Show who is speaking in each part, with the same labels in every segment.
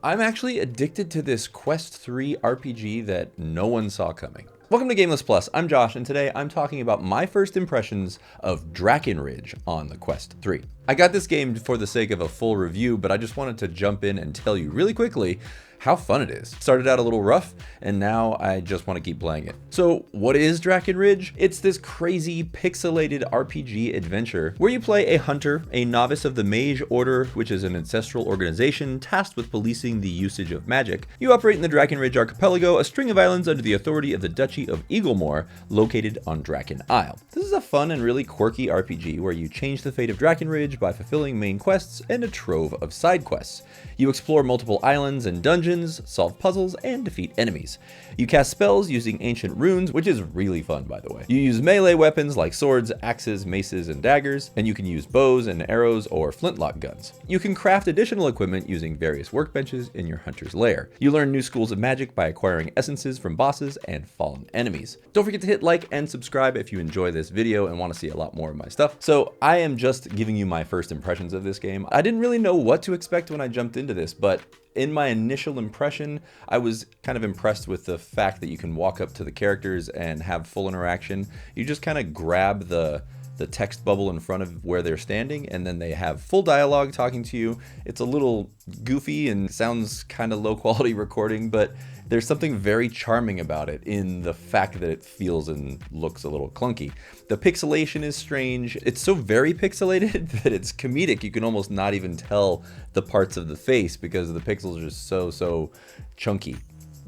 Speaker 1: I'm actually addicted to this Quest 3 RPG that no one saw coming. Welcome to GameList Plus. I'm Josh, and today I'm talking about my first impressions of DrakkenRidge on the Quest 3. I got this game for the sake of a full review, but I just wanted to jump in and tell you really quickly how fun it is. Started out a little rough, and now I just want to keep playing it. So what is DrakkenRidge? It's this crazy pixelated RPG adventure where you play a hunter, a novice of the Mage Order, which is an ancestral organization tasked with policing the usage of magic. You operate in the DrakkenRidge Archipelago, a string of islands under the authority of the Duchy of Eaglemore, located on Draken Isle. This is a fun and really quirky RPG where you change the fate of DrakkenRidge by fulfilling main quests and a trove of side quests. You explore multiple islands and dungeons, solve puzzles, and defeat enemies. You cast spells using ancient runes, which is really fun, by the way. You use melee weapons like swords, axes, maces, and daggers, and you can use bows and arrows or flintlock guns. You can craft additional equipment using various workbenches in your hunter's lair. You learn new schools of magic by acquiring essences from bosses and fallen enemies. Don't forget to hit like and subscribe if you enjoy this video and want to see a lot more of my stuff. So I am just giving you my first impressions of this game. I didn't really know what to expect when I jumped into this, but in my initial impression, I was kind of impressed with the fact that you can walk up to the characters and have full interaction. You just kind of grab the text bubble in front of where they're standing, and then they have full dialogue talking to you. It's a little goofy and sounds kind of low quality recording, but there's something very charming about it in the fact that it feels and looks a little clunky. The pixelation is strange. It's so very pixelated that it's comedic. You can almost not even tell the parts of the face because the pixels are just so chunky.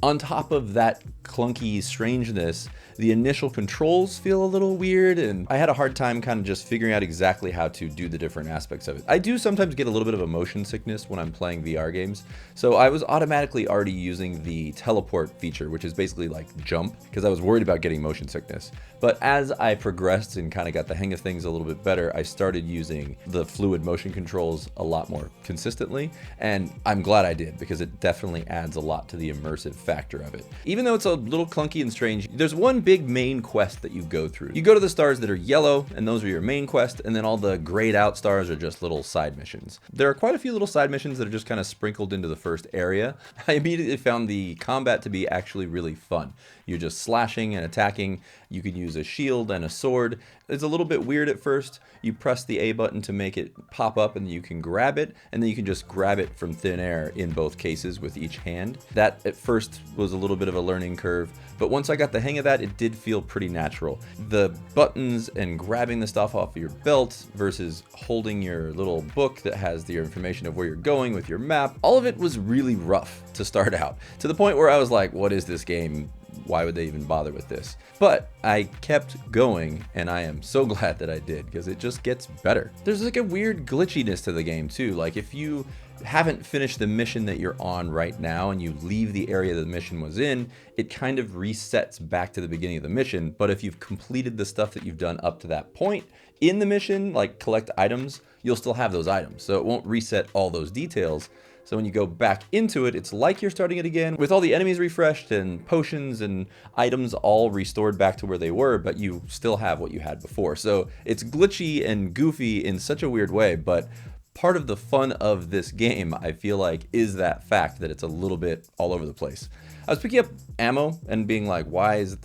Speaker 1: On top of that clunky strangeness, the initial controls feel a little weird, and I had a hard time kind of just figuring out exactly how to do the different aspects of it. I do sometimes get a little bit of a motion sickness when I'm playing VR games, so I was automatically already using the teleport feature, which is basically like jump, because I was worried about getting motion sickness. But as I progressed and kind of got the hang of things a little bit better, I started using the fluid motion controls a lot more consistently, and I'm glad I did, because it definitely adds a lot to the immersive factor of it. Even though it's a little clunky and strange, there's one big main quest that you go through. You go to the stars that are yellow, and those are your main quest, and then all the grayed out stars are just little side missions. There are quite a few little side missions that are just kind of sprinkled into the first area. I immediately found the combat to be actually really fun. You're just slashing and attacking. You can use a shield and a sword. It's a little bit weird at first. You press the A button to make it pop up, and you can grab it, and then you can just grab it from thin air in both cases with each hand. That at first was a little bit of a learning curve, but once I got the hang of that, it did feel pretty natural. The buttons and grabbing the stuff off of your belt versus holding your little book that has the information of where you're going with your map, all of it was really rough to start out, to the point where I was like, what is this game? Why would they even bother with this? But I kept going, and I am so glad that I did, because it just gets better. There's like a weird glitchiness to the game too. Like if you haven't finished the mission that you're on right now and you leave the area the mission was in, it kind of resets back to the beginning of the mission. But if you've completed the stuff that you've done up to that point in the mission, like collect items, you'll still have those items. So it won't reset all those details. So when you go back into it, it's like you're starting it again with all the enemies refreshed and potions and items all restored back to where they were, but you still have what you had before. So it's glitchy and goofy in such a weird way, but part of the fun of this game, I feel like, is that fact that it's a little bit all over the place. I was picking up ammo and being like, what's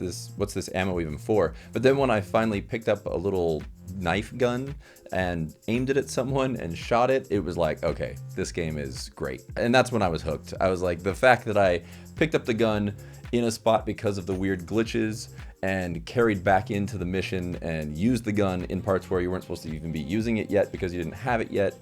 Speaker 1: this ammo even for? But then when I finally picked up a little knife gun and aimed it at someone and shot it, it was like, okay, this game is great. And that's when I was hooked. I was like, the fact that I picked up the gun in a spot because of the weird glitches and carried back into the mission and used the gun in parts where you weren't supposed to even be using it yet because you didn't have it yet,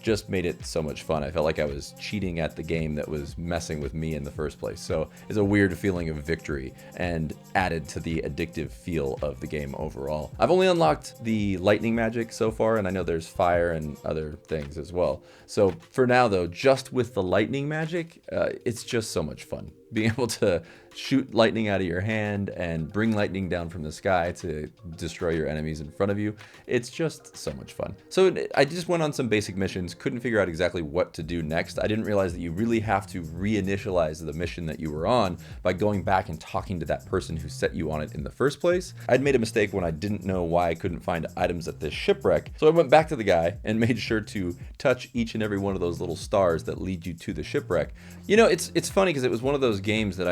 Speaker 1: just made it so much fun. I felt like I was cheating at the game that was messing with me in the first place. So it's a weird feeling of victory and added to the addictive feel of the game overall. I've only unlocked the lightning magic so far, and I know there's fire and other things as well. So for now though, just with the lightning magic, it's just so much fun. being able to shoot lightning out of your hand and bring lightning down from the sky to destroy your enemies in front of you. It's just so much fun. So I just went on some basic missions, couldn't figure out exactly what to do next. I didn't realize that you really have to reinitialize the mission that you were on by going back and talking to that person who set you on it in the first place. I'd made a mistake when I didn't know why I couldn't find items at this shipwreck. So I went back to the guy and made sure to touch each and every one of those little stars that lead you to the shipwreck. You know, it's funny because it was one of those games that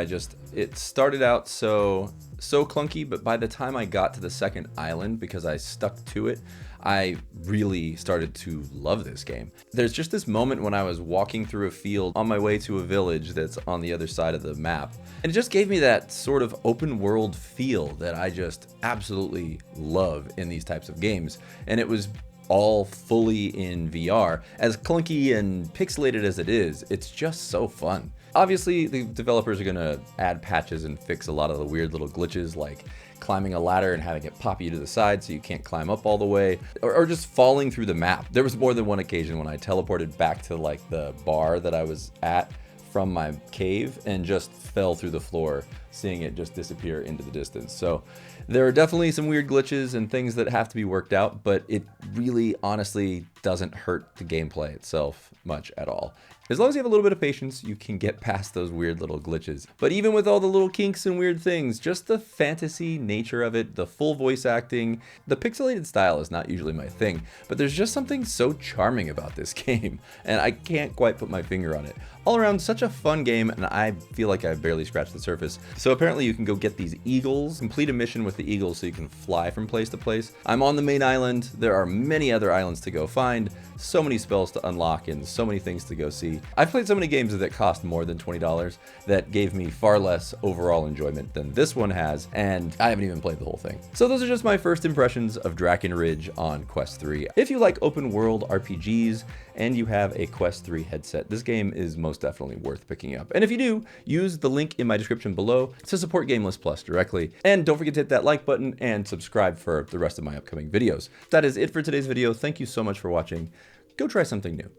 Speaker 1: it started out so clunky, but by the time I got to the second island, because I stuck to it, I really started to love this game. There's just this moment when I was walking through a field on my way to a village that's on the other side of the map, and it just gave me that sort of open world feel that I just absolutely love in these types of games. And it was all fully in VR. As clunky and pixelated as it is, it's just so fun. Obviously, the developers are gonna add patches and fix a lot of the weird little glitches, like climbing a ladder and having it pop you to the side so you can't climb up all the way, or just falling through the map. There was more than one occasion when I teleported back to like the bar that I was at from my cave and just fell through the floor, seeing it just disappear into the distance. So there are definitely some weird glitches and things that have to be worked out, but it really honestly doesn't hurt the gameplay itself much at all. As long as you have a little bit of patience, you can get past those weird little glitches. But even with all the little kinks and weird things, just the fantasy nature of it, the full voice acting, the pixelated style is not usually my thing, but there's just something so charming about this game, and I can't quite put my finger on it. All around, such a fun game, and I feel like I've barely scratched the surface. So apparently you can go get these eagles, complete a mission with the eagles so you can fly from place to place. I'm on the main island. There are many other islands to go find, so many spells to unlock, and so many things to go see. I've played so many games that cost more than $20 that gave me far less overall enjoyment than this one has, and I haven't even played the whole thing. So those are just my first impressions of DrakkenRidge on Quest 3. If you like open world RPGs and you have a Quest 3 headset, this game is most definitely worth picking up. And if you do, use the link in my description below to support GameList Plus directly. And don't forget to hit that like button and subscribe for the rest of my upcoming videos. That is it for today's video. Thank you so much for watching. Go try something new.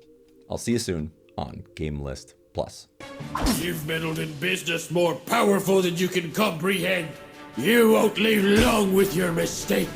Speaker 1: I'll see you soon on GameList Plus.
Speaker 2: You've meddled in business more powerful than you can comprehend. You won't live long with your mistake.